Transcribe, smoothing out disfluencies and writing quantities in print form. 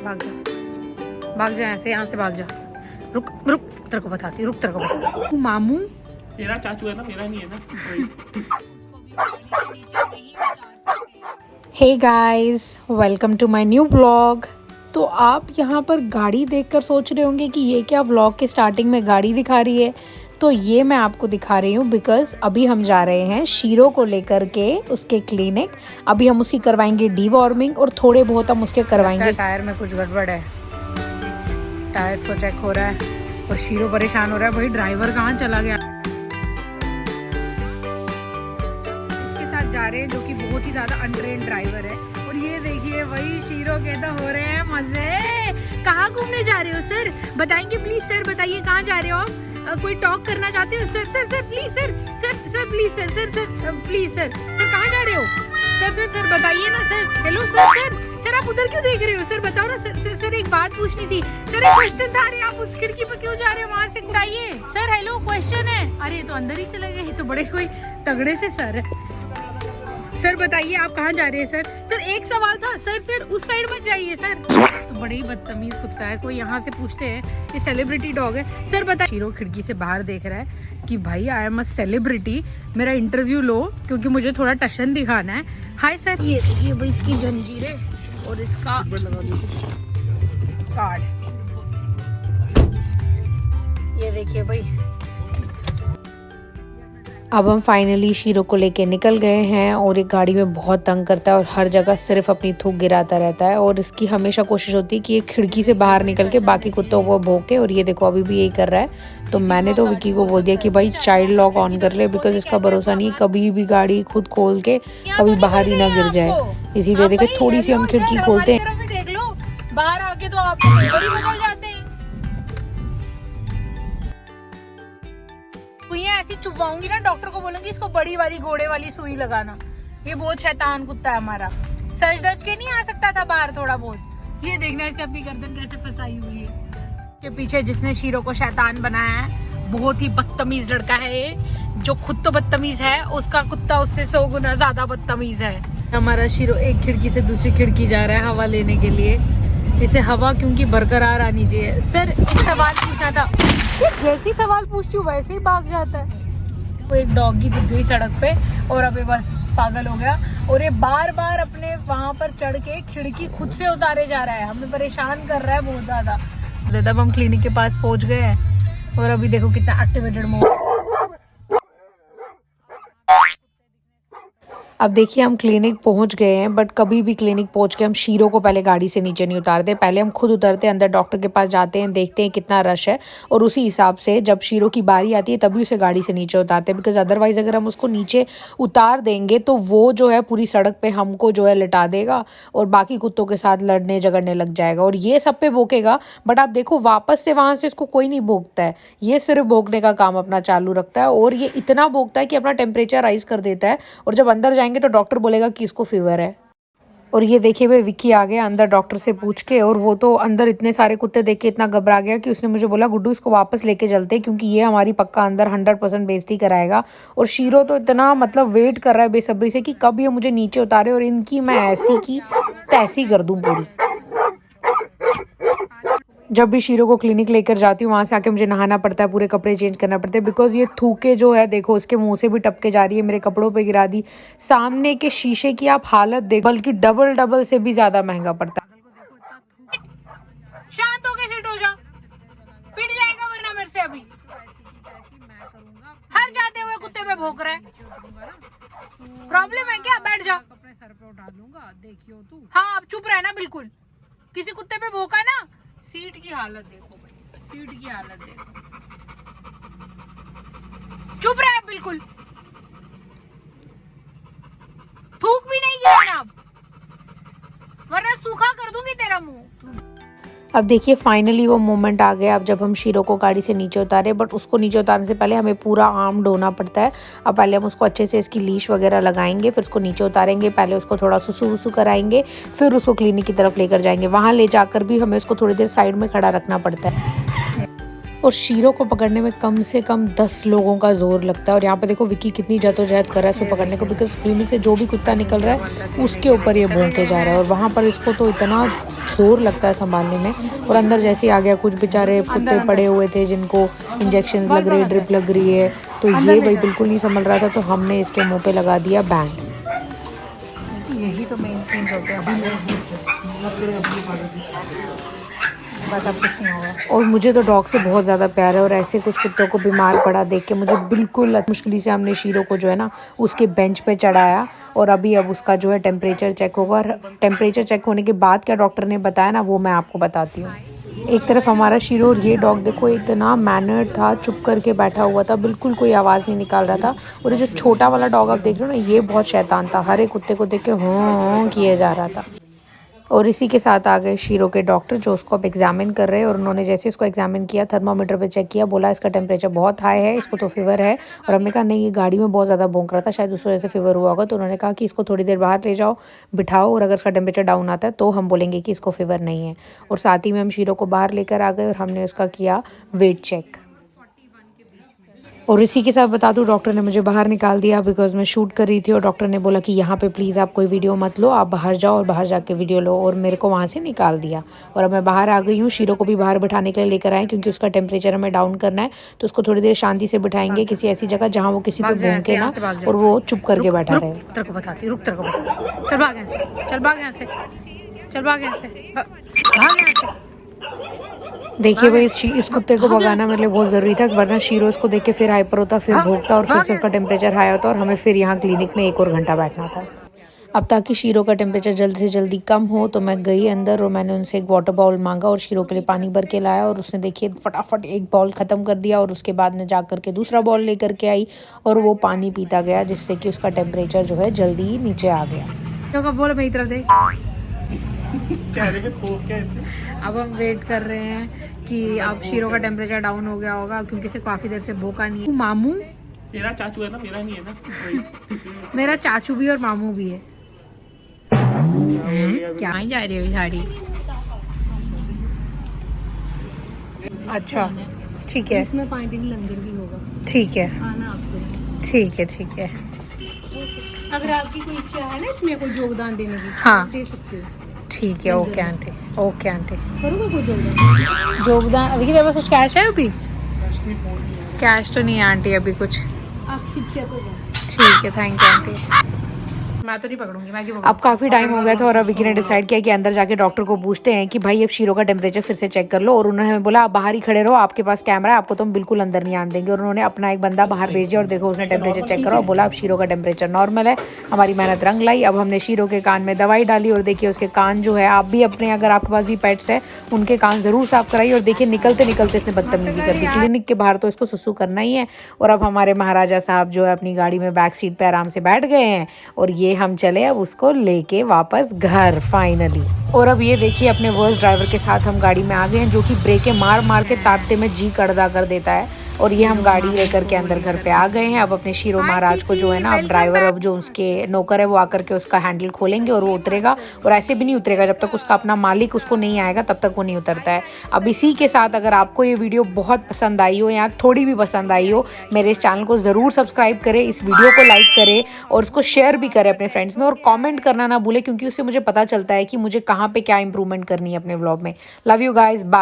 भाग जा, भाग जा ऐसे, यहाँ से भाग जा। रुक रुक, तेरे को बताती, रुक तेरे को बताती। मामू तेरा चाचू है ना, मेरा नहीं है ना। Hey guys, welcome to my new blog. तो आप यहाँ पर गाड़ी देखकर सोच रहे होंगे कि ये क्या व्लॉग के स्टार्टिंग में गाड़ी दिखा रही है। तो ये मैं आपको दिखा रही हूँ बिकॉज़ अभी हम जा रहे हैं शीरो को लेकर के उसके क्लिनिक। अभी हम उसकी करवाएंगे डीवॉर्मिंग और थोड़े बहुत हम उसके करवाएंगे। टायर में कुछ गड़बड़ है, टायर्स को चेक हो रहा है और शीरो परेशान हो रहा है। भाई ड्राइवर कहाँ चला गया। इसके साथ जा रहे हैं जो कि बहुत ही ज्यादा अनट्रेन्ड ड्राइवर है। और ये देखिए वही शीरो के तो हो रहे हैं मजे। कहाँ घूमने जा रहे हो सर, बताएंगे प्लीज सर, बताइए कहाँ जा रहे हो आप? कोई टॉक करना चाहते हो sir? Sir sir please sir, sir sir please sir, sir sir please sir, sir कहाँ जा रहे हो सर? सर सर बताइए ना sir. Hello sir, sir sir आप उधर क्यों देख रहे हो सर? बताओ ना सर। सर सर एक बात पूछनी थी सर, एक क्वेश्चन था। अरे आप उस खिड़की पे क्यों जा रहे हो, वहाँ से बताइए सर। हेलो क्वेश्चन है। अरे तो अंदर ही चले गए, तो बड़े कोई तगड़े से सर। सर बताइए आप कहाँ जा रहे हैं सर? सर एक सवाल था सर, सर उस साइड मत जाइए सर। तो बड़े ही बदतमीज कुत्ता है। कोई यहाँ से पूछते हैं, ये सेलिब्रिटी डॉग है सर बताइए। शीरो खिड़की से बाहर देख रहा है कि भाई आई एम अ सेलिब्रिटी, मेरा इंटरव्यू लो क्योंकि मुझे थोड़ा टशन दिखाना है। हाय सर, ये देखिए भाई इसकी जंजीरें और इसका कार्ड, ये देखिए भाई। अब हम फाइनली शीरो को लेके निकल गए हैं और एक गाड़ी में बहुत तंग करता है और हर जगह सिर्फ अपनी थूक गिराता रहता है। और इसकी हमेशा कोशिश होती है कि ये खिड़की से बाहर निकल के बाकी कुत्तों को भौंके। और ये देखो अभी भी यही कर रहा है। तो मैंने तो विकी को बोल दिया कि भाई चाइल्ड लॉक ऑन कर ले, बिकॉज इसका भरोसा नहीं है, कभी भी गाड़ी खुद खोल के कभी बाहर ही ना गिर जाए। इसीलिए देखो थोड़ी सी हम खिड़की खोलते हैं। देख लो बाहर आके तो आप बदल जाते हैं। ऐसी चुपवाऊंगी ना, डॉक्टर को बोलूंगी इसको बड़ी वाली घोड़े वाली सुई लगाना। ये बहुत शैतान कुत्ता है हमारा, सच धज के नहीं आ सकता था बाहर थोड़ा बहुत। ये देखना इसे अपनी गर्दन कैसे फंसाई हुई है। के पीछे जिसने शीरो को शैतान बनाया है, बहुत ही बदतमीज लड़का है ये, जो खुद तो बदतमीज है, उसका कुत्ता उससे 100 गुना ज्यादा बदतमीज है। हमारा शीरो एक खिड़की से दूसरी खिड़की जा रहा है हवा लेने के लिए। इसे हवा क्योंकि बरकरार आनी चाहिए। सर एक सवाल पूछना था। ये जैसी सवाल पूछती हूँ वैसे ही भाग जाता है। वो एक डॉगी दिख गई सड़क पे और अभी बस पागल हो गया। और ये बार बार अपने वहां पर चढ़ के खिड़की खुद से उतारे जा रहा है, हमें परेशान कर रहा है बहुत ज्यादा। तब हम क्लिनिक के पास पहुंच गए हैं और अभी देखो कितना एक्टिवेटेड मोड। अब देखिए हम क्लिनिक पहुंच गए हैं, बट कभी भी क्लिनिक पहुंच के हम शीरो को पहले गाड़ी से नीचे नहीं उतारते। पहले हम खुद उतरते हैं, अंदर डॉक्टर के पास जाते हैं, देखते हैं कितना रश है और उसी हिसाब से जब शीरो की बारी आती है तभी उसे गाड़ी से नीचे उतारते हैं। बिकॉज अदरवाइज अगर हम उसको नीचे उतार देंगे तो वो जो है पूरी सड़क पे हमको जो है लिटा देगा और बाकी कुत्तों के साथ लड़ने झगड़ने लग जाएगा और ये सब पे भौंकेगा। बट आप देखो वापस से वहाँ से इसको कोई नहीं भौंकता है, ये सिर्फ भौंकने का काम अपना चालू रखता है। और ये इतना भौंकता है कि अपना टेम्परेचर राइज कर देता है और जब अंदर जाएंगे तो डॉक्टर बोलेगा कि इसको फीवर है। और ये देखिए भाई विक्की आ गया अंदर डॉक्टर से पूछ के, और वो तो अंदर इतने सारे कुत्ते देख के इतना घबरा गया कि उसने मुझे बोला गुड्डू इसको वापस लेके चलते क्योंकि ये हमारी पक्का अंदर 100% बेइज्जती कराएगा। और शीरो तो इतना मतलब वेट कर रहा है बेसब्री से कि कब ये मुझे नीचे उतारे और इनकी मैं ऐसी की तैसी कर दूं पूरी। जब भी शीरो को क्लिनिक लेकर जाती हूँ वहाँ से आके मुझे नहाना पड़ता है, पूरे कपड़े चेंज करना पड़ता है। बिकॉज ये थूके जो है देखो उसके मुंह से भी टपके जा रही है, मेरे कपड़ों पे गिरा दी। सामने के शीशे की आप हालत देख, बल्कि डबल से भी ज्यादा महंगा पड़ता है। शांत हो के सिट हो जा, पिट जाएगा वरना मेरे से। अभी हर जाते हुए कुत्ते पे भौंक रहा है, प्रॉब्लम है क्या? बैठ जा, अपने सर पे उठा लूंगा, देखियो तू। हाँ अब चुप रहना बिल्कुल। किसी कुत्ते पे भौंका ना, सीट की हालत देखो भाई, सीट की हालत देखो। चुप रहे बिल्कुल, थूक भी नहीं गिराना अब, वरना सूखा कर दूंगी तेरा मुंह। अब देखिए फाइनली वो मोमेंट आ गया। अब जब हम शीरो को गाड़ी से नीचे उतारे, बट उसको नीचे उतारने से पहले हमें पूरा आर्म धोना पड़ता है। अब पहले हम उसको अच्छे से इसकी लीश वगैरह लगाएंगे, फिर उसको नीचे उतारेंगे, पहले उसको थोड़ा सुसु वसु कराएंगे, फिर उसको क्लिनिक की तरफ लेकर जाएंगे। वहाँ ले जाकर भी हमें उसको थोड़ी देर साइड में खड़ा रखना पड़ता है। और शीरो को पकड़ने में कम से कम 10 लोगों का जोर लगता है। और यहाँ पे देखो विकी कितनी जद्दोजहद कर रहा है इसको पकड़ने को, बिकॉज क्लिनिक से जो भी कुत्ता निकल रहा है उसके ऊपर ये भौंक के जा रहा है। और वहाँ पर इसको तो इतना जोर लगता है संभालने में। और अंदर जैसे ही आ गया, कुछ बेचारे कुत्ते पड़े हुए थे जिनको इंजेक्शन लग रही है, ड्रिप लग रही है, तो ये भाई बिल्कुल नहीं संभल रहा था, तो हमने इसके मुँह पर लगा दिया बैंड। यही तो मेन सीन्स होते हैं। बस अब कुछ नहीं होगा। और मुझे तो डॉग से बहुत ज़्यादा प्यार है, और ऐसे कुछ कुत्तों को बीमार पड़ा देख के मुझे बिल्कुल मुश्किल से हमने शीरो को जो है ना उसके बेंच पे चढ़ाया। और अभी अब उसका जो है टेम्परेचर चेक होगा, और टेम्परेचर चेक होने के बाद क्या डॉक्टर ने बताया ना वो मैं आपको बताती हूँ। एक तरफ हमारा शीरो, और ये डॉग देखो इतना मैनर्ड था, चुप करके बैठा हुआ था, बिल्कुल कोई आवाज़ नहीं निकाल रहा था। और ये जो छोटा वाला डॉग आप देख रहे हो ना, ये बहुत शैतान था, हर एक कुत्ते को देख के हों किए जा रहा था। और इसी के साथ आ गए शीरो के डॉक्टर, जो उसको अब एग्जामिन कर रहे हैं। और उन्होंने जैसे इसको एग्जामिन किया, थर्मामीटर पे चेक किया, बोला इसका टेम्परेचर बहुत हाई है, इसको तो फीवर है। और हमने कहा नहीं, ये गाड़ी में बहुत ज़्यादा भौंक रहा था, शायद उस वजह से फीवर हुआ होगा। तो उन्होंने कहा कि इसको थोड़ी देर बाहर ले जाओ, बिठाओ, और अगर इसका टेम्परेचर डाउन आता है तो हम बोलेंगे कि इसको फीवर नहीं है। और साथ ही में हम शीरो को बाहर लेकर आ गए और हमने उसका किया वेट चेक। और इसी के साथ बता दूं, डॉक्टर ने मुझे बाहर निकाल दिया बिकॉज मैं शूट कर रही थी। और डॉक्टर ने बोला कि यहाँ पे प्लीज़ आप कोई वीडियो मत लो, आप बाहर जाओ और बाहर जाके वीडियो लो। और मेरे को वहाँ से निकाल दिया और अब मैं बाहर आ गई हूँ। शीरो को भी बाहर बिठाने के लिए लेकर आए, क्योंकि उसका टेम्परेचर हमें डाउन करना है। तो उसको थोड़ी देर शांति से बिठाएंगे किसी ऐसी जगह जहाँ वो किसी पे भौंके ना, और वो चुप करके बैठा रहे। तेरे को बताती, रुक, तेरे को बता, चल भाग यहाँ से, चल भाग यहाँ से, चल भाग यहाँ से, भाग यहाँ से। देखिए भाई, इस कुत्ते को भगाना मेरे लिए बहुत ज़रूरी था, वरना शीरो इसको देख के फिर हाइपर होता, फिर भोंकता, और फिर से उसका टेम्परेचर हाई होता, और हमें फिर यहाँ क्लिनिक में 1 और घंटा बैठना था। अब ताकि शीरो का टेम्परेचर जल्दी से जल्दी कम हो, तो मैं गई अंदर और मैंने उनसे एक वाटर बाउल मांगा और शीरो के लिए पानी भर के लाया। और उसने देखिए फटाफट एक बाउल ख़त्म कर दिया, और उसके बाद में जा कर के दूसरा बाउल लेकर के आई और वो पानी पीता गया, जिससे कि उसका टेम्परेचर जो है जल्दी नीचे आ गया। बोल मेरी तरफ देख, अब हम वेट कर रहे हैं कि अब शीरो का टेम्परेचर डाउन हो गया होगा, क्योंकि इसे काफी देर से भूखा नहीं है। मामू तेरा चाचू है ना, मेरा नहीं है ना। मेरा चाचू भी और मामू भी है। क्या ही जा रही है साड़ी? अच्छा ठीक है, इसमें 5 दिन लंगर भी होगा। ठीक है, आना आपसे। ठीक है, ठीक है। अगर आपकी कोई इच्छा है ना इसमें कोई योगदान देने की, हाँ दे सकते हो। ठीक है, ओके आंटी, ओके आंटी। करोगे कोई योगदान? योगदान अभी तेरे पास कुछ कैश है? अभी कैश तो नहीं है आंटी अभी कुछ। आप शिक्षा को जाओ। ठीक है, थैंक यू आंटी। मैं तो नहीं पकड़ूंगी, मैं क्यों पकड़ूं? अब काफ़ी टाइम हो गया था और अब विकी ने डिसाइड किया कि अंदर जाके डॉक्टर को पूछते हैं कि भाई अब शीरो का टेम्परेचर फिर से चेक कर लो। और उन्होंने हमें बोला आप बाहर ही खड़े रहो, आपके पास कैमरा है, आपको तो हम बिल्कुल अंदर नहीं आने देंगे। और उन्होंने अपना एक बंदा बाहर भेज दिया और देखो उसने टेम्परेचर चेक करा और बोला अब शीरो का टेम्परेचर नॉर्मल है। हमारी मेहनत रंग लाई। अब हमने शीरो के कान में दवाई डाली और देखिए उसके कान जो है, आप भी अपने अगर आपके पास भी पेट्स है उनके कान ज़रूर साफ कराइए। और देखिए निकलते निकलते इसने बदतमीजी कर दी। क्लिनिक के बाहर तो इसको सुसु करना ही है। और अब हमारे महाराजा साहब जो है अपनी गाड़ी में बैक सीट पे आराम से बैठ गए हैं और ये हम चले अब उसको लेके वापस घर फाइनली। और अब ये देखिए अपने वर्स्ट ड्राइवर के साथ हम गाड़ी में आ गए हैं, जो कि ब्रेकें मार मार के ताकते में जी कड़दा कर देता है। और ये हम गाड़ी लेकर के अंदर घर पे आ गए हैं। अब अपने शीरो महाराज को जो है ना, अब ड्राइवर अब जो उसके नौकर है वो आकर के उसका हैंडल खोलेंगे और वो उतरेगा। और ऐसे भी नहीं उतरेगा जब तक उसका अपना मालिक उसको नहीं आएगा, तब तक वो नहीं उतरता है। अब इसी के साथ अगर आपको ये वीडियो बहुत पसंद आई हो या थोड़ी भी पसंद आई हो, मेरे इस चैनल को ज़रूर सब्सक्राइब करें, इस वीडियो को लाइक करें और उसको शेयर भी करें अपने फ्रेंड्स में। और कॉमेंट करना ना भूलें, क्योंकि उससे मुझे पता चलता है कि मुझे कहाँ पर क्या इंप्रूवमेंट करनी है अपने व्लॉग में। Love you guys, bye.